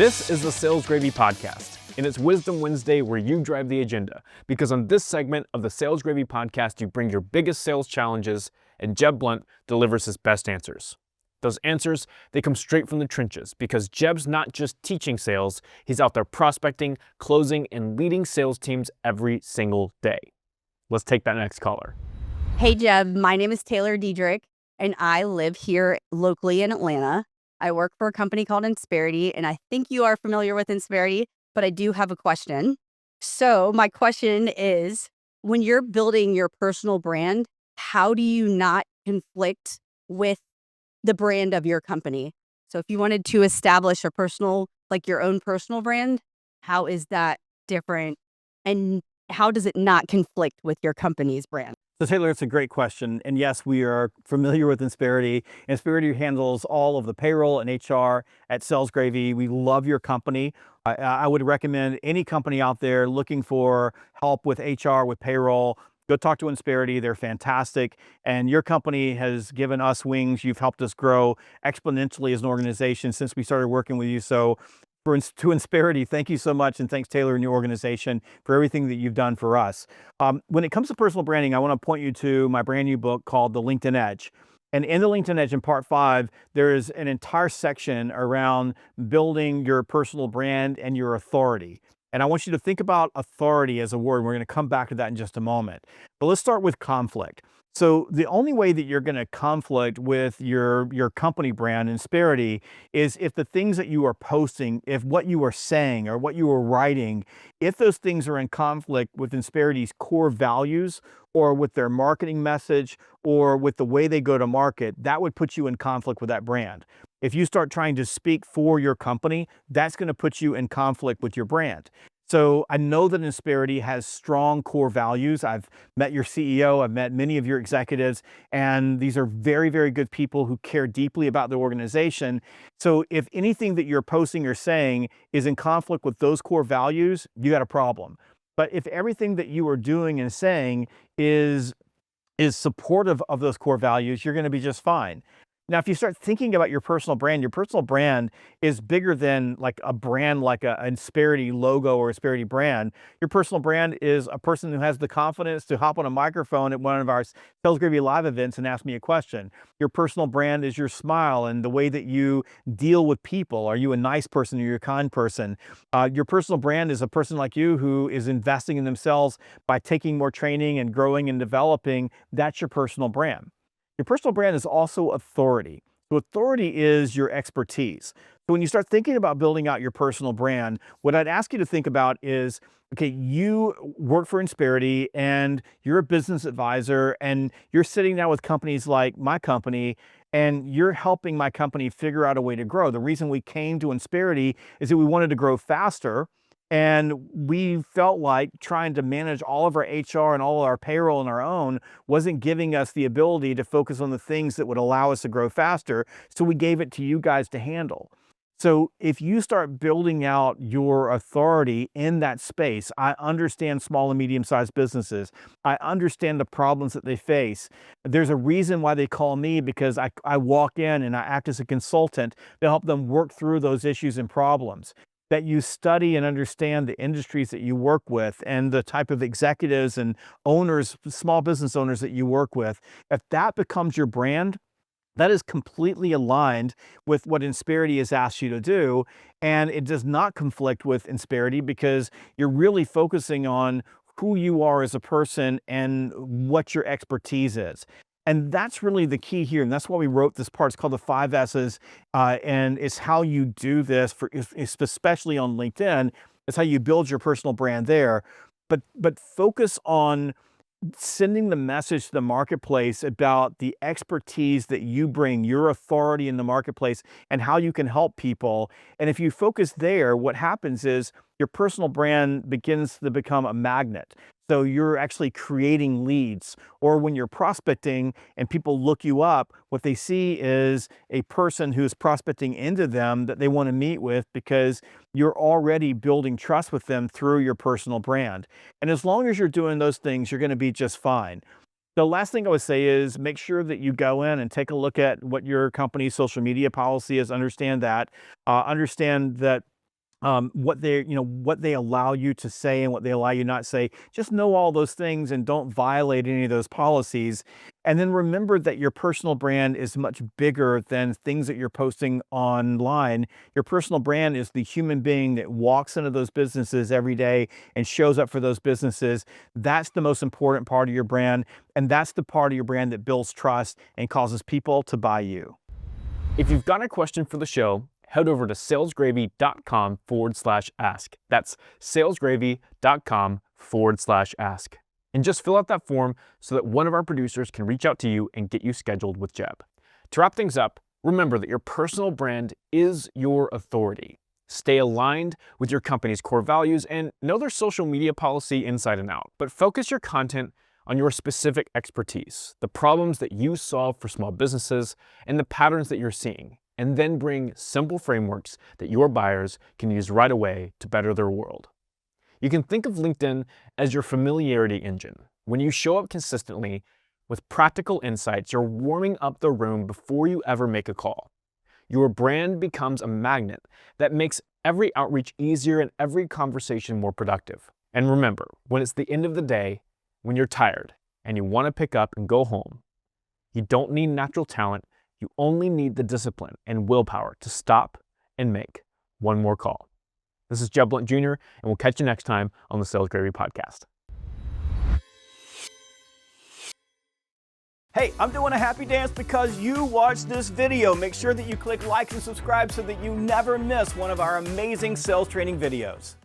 This is the Sales Gravy Podcast, and it's Wisdom Wednesday where you drive the agenda. Because on this segment of the Sales Gravy Podcast, you bring your biggest sales challenges, and Jeb Blount delivers his best answers. Those answers, they come straight from the trenches because Jeb's not just teaching sales, he's out there prospecting, closing, and leading sales teams every single day. Let's take that next caller. Hey Jeb, my name is Taylor Diedrich, and I live here locally in Atlanta. I work for a company called Insperity, and I think you are familiar with Insperity, but I do have a question. So my question is, when you're building your personal brand, how do you not conflict with the brand of your company? So if you wanted to establish a personal, like your own personal brand, how is that different? And how does it not conflict with your company's brand? So Taylor, it's a great question. And yes, we are familiar with Insperity. Insperity handles all of the payroll and HR at salesgravy. We love your company. I would recommend any company out there looking for help with HR, with payroll, go talk to Insperity. They're fantastic. And your company has given us wings. You've helped us grow exponentially as an organization since we started working with you. So to Insperity, thank you so much. And thanks, Taylor, and your organization for everything that you've done for us. When it comes to personal branding, I want to point you to my brand new book called The LinkedIn Edge. And in The LinkedIn Edge, in part 5, there is an entire section around building your personal brand and your authority. And I want you to think about authority as a word. We're going to come back to that in just a moment. But let's start with conflict. So the only way that you're going to conflict with your company brand, Insperity, is if the things that you are posting, if what you are saying or what you are writing, if those things are in conflict with Insperity's core values or with their marketing message or with the way they go to market, that would put you in conflict with that brand. If you start trying to speak for your company, that's going to put you in conflict with your brand. So I know that Insperity has strong core values. I've met your CEO, I've met many of your executives, and these are very, very good people who care deeply about the organization. So if anything that you're posting or saying is in conflict with those core values, you got a problem. But if everything that you are doing and saying is supportive of those core values, you're going to be just fine. Now, if you start thinking about your personal brand is bigger than like a brand like an Insperity logo or Insperity brand. Your personal brand is a person who has the confidence to hop on a microphone at one of our Sales Gravy Live events and ask me a question. Your personal brand is your smile and the way that you deal with people. Are you a nice person? Are you a kind person? Your personal brand is a person like you who is investing in themselves by taking more training and growing and developing. That's your personal brand. Your personal brand is also authority. So authority is your expertise. So when you start thinking about building out your personal brand, what I'd ask you to think about is, okay, you work for Insperity and you're a business advisor and you're sitting down with companies like my company and you're helping my company figure out a way to grow. The reason we came to Insperity is that we wanted to grow faster. And we felt like trying to manage all of our HR and all of our payroll on our own wasn't giving us the ability to focus on the things that would allow us to grow faster. So we gave it to you guys to handle. So if you start building out your authority in that space, I understand small and medium-sized businesses. I understand the problems that they face. There's a reason why they call me because I walk in and I act as a consultant to help them work through those issues and problems. That you study and understand the industries that you work with and the type of executives and owners, small business owners that you work with. If that becomes your brand, that is completely aligned with what Insperity has asked you to do. And it does not conflict with Insperity because you're really focusing on who you are as a person and what your expertise is. And that's really the key here. And that's why we wrote this part. It's called the 5 S's. And it's how you do this, especially on LinkedIn. It's how you build your personal brand there. But focus on sending the message to the marketplace about the expertise that you bring, your authority in the marketplace, and how you can help people. And if you focus there, what happens is your personal brand begins to become a magnet. So you're actually creating leads, or when you're prospecting and people look you up, what they see is a person who's prospecting into them that they want to meet with because you're already building trust with them through your personal brand. And as long as you're doing those things, you're going to be just fine. The last thing I would say is make sure that you go in and take a look at what your company's social media policy is. Understand that what they allow you to say and what they allow you not say. Just know all those things and don't violate any of those policies. And then remember that your personal brand is much bigger than things that you're posting online. Your personal brand is the human being that walks into those businesses every day and shows up for those businesses. That's the most important part of your brand. And that's the part of your brand that builds trust and causes people to buy you. If you've got a question for the show, head over to salesgravy.com/ask. That's salesgravy.com/ask. And just fill out that form so that one of our producers can reach out to you and get you scheduled with Jeb. To wrap things up, remember that your personal brand is your authority. Stay aligned with your company's core values and know their social media policy inside and out, but focus your content on your specific expertise, the problems that you solve for small businesses, and the patterns that you're seeing. And then bring simple frameworks that your buyers can use right away to better their world. You can think of LinkedIn as your familiarity engine. When you show up consistently with practical insights, you're warming up the room before you ever make a call. Your brand becomes a magnet that makes every outreach easier and every conversation more productive. And remember, when it's the end of the day, when you're tired and you want to pick up and go home, you don't need natural talent. You only need the discipline and willpower to stop and make one more call. This is Jeb Blount Jr., and we'll catch you next time on the Sales Gravy Podcast. Hey, I'm doing a happy dance because you watched this video. Make sure that you click like and subscribe so that you never miss one of our amazing sales training videos.